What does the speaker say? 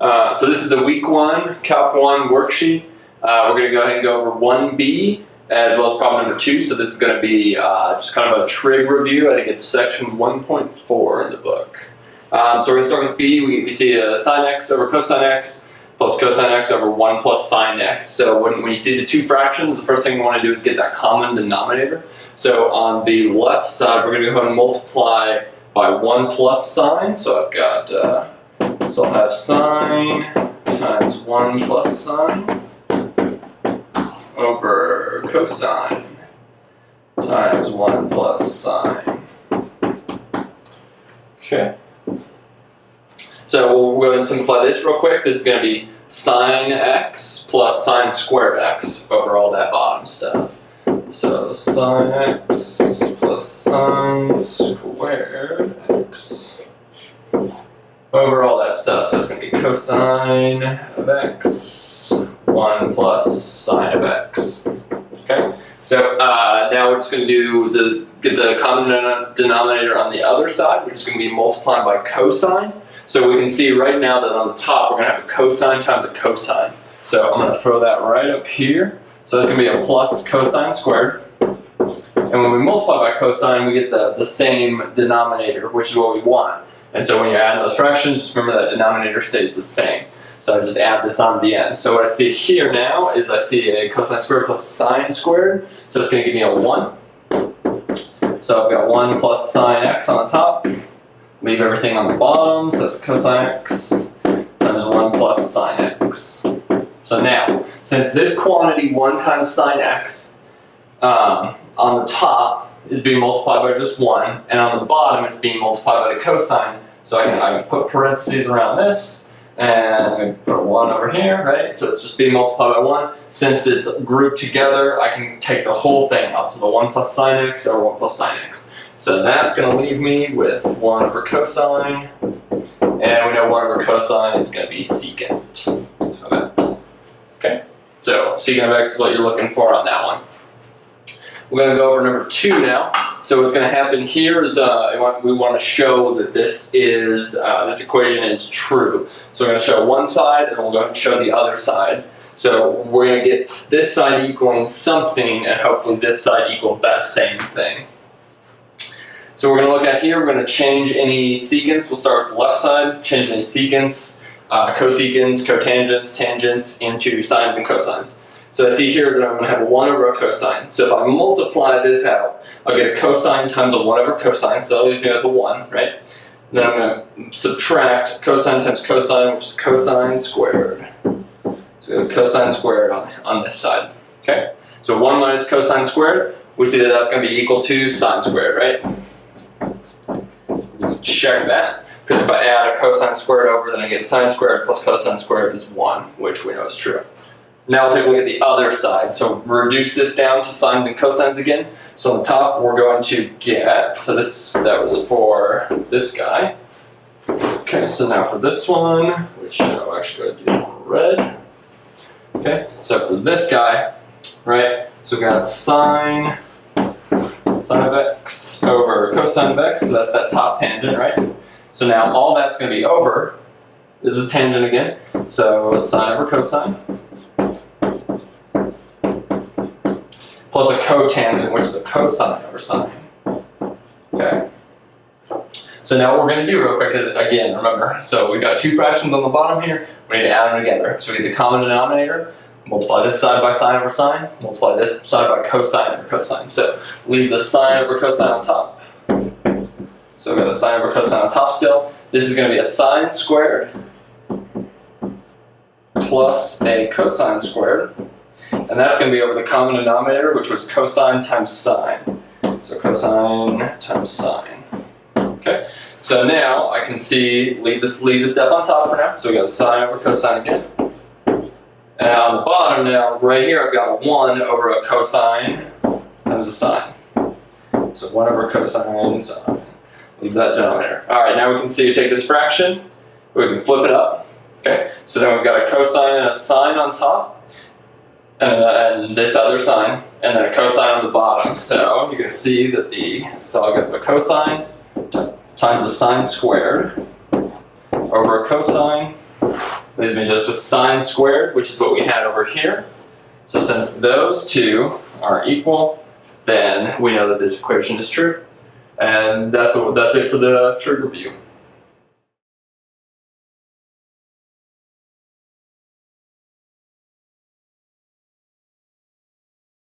So this is the week 1, Calc 1 worksheet. We're going to go ahead and go over 1B as well as problem number 2. So this is going to be just kind of a trig review. I think it's section 1.4 in the book. So we're going to start with B. We see sine x over cosine x plus cosine x over 1 plus sine x. So when you see the two fractions, the first thing we want to do is get that common denominator. So on the left side, we're going to go ahead and multiply by 1 plus sine. So I've got, so I'll have sine times 1 plus sine over cosine times 1 plus sine. Okay. So we'll go ahead and simplify this real quick. This is going to be sine x plus sine squared x over all that bottom stuff. So sine x plus sine squared x over all that stuff. So it's going to be cosine of x 1 plus sine of x. Okay. So now we're just going to get the common denominator on the other side, which is going to be multiplied by cosine. So we can see right now that on the top we're going to have a cosine times a cosine. So I'm going to throw that right up here. So it's going to be a plus cosine squared. And when we multiply by cosine, we get the same denominator, which is what we want. And so when you add those fractions, just remember that denominator stays the same. So I just add this on the end. So what I see here now is I see a cosine squared plus sine squared. So it's going to give me a 1. So I've got 1 plus sine x on the top. Leave everything on the bottom, so that's cosine x times 1 plus sine x. So now, since this quantity 1 times sine x on the top is being multiplied by just 1, and on the bottom it's being multiplied by the cosine, so I can put parentheses around this, and I can put a 1 over here, right? So it's just being multiplied by 1. Since it's grouped together, I can take the whole thing out, so the 1 plus sine x over 1 plus sine x. So that's going to leave me with 1 over cosine, and we know 1 over cosine is going to be secant of x. Okay, so secant of x is what you're looking for on that one. We're going to go over number 2 now. So what's going to happen here is we want to show that this equation is true. So we're going to show one side, and we'll go ahead and show the other side. So we're going to get this side equaling something, and hopefully this side equals that same thing. So we're going to look at here, we're going to change any secants. We'll start with the left side, change any secants, cosecants, cotangents, tangents into sines and cosines. So I see here that I'm going to have a 1 over a cosine. So if I multiply this out, I'll get a cosine times a 1 over cosine, so that leaves me with a 1, right? And then I'm going to subtract cosine times cosine, which is cosine squared. So we have cosine squared on this side, okay? So 1 minus cosine squared, we see that that's going to be equal to sine squared, right? Check that, because if I add a cosine squared over, then I get sine squared plus cosine squared is 1, which we know is true. Now we'll take a look at the other side. So reduce this down to sines and cosines again. So on the top, we're going to get, so that was for this guy. Okay, so now for this one, which I'll actually go do more red. Okay, so for this guy, right, so we've got sine of x over cosine of x, so that's that top tangent, right? So now all that's going to be over, this is tangent again, so sine over cosine, plus a cotangent, which is a cosine over sine. Okay. So now what we're going to do real quick is, again, remember, so we've got two fractions on the bottom here, we need to add them together. So we get the common denominator, multiply this side by sine over sine, multiply this side by cosine over cosine. So leave the sine over cosine on top. So we've got a sine over cosine on top still. This is going to be a sine squared plus a cosine squared. And that's going to be over the common denominator, which was cosine times sine. So cosine times sine. Okay. So now I can see, leave this stuff on top for now. So we got sine over cosine again. And on the bottom now, right here, I've got a 1 over a cosine times a sine. So 1 over cosine sine. Leave that denominator. All right, now we can see you take this fraction, we can flip it up. Okay, so then we've got a cosine and a sine on top, and this other sine, and then a cosine on the bottom. So you can see that so I'll get the cosine times the sine squared over a cosine Leaves me just with sine squared, which is what we had over here. So since those two are equal, then we know that this equation is true. And that's it for the trig review.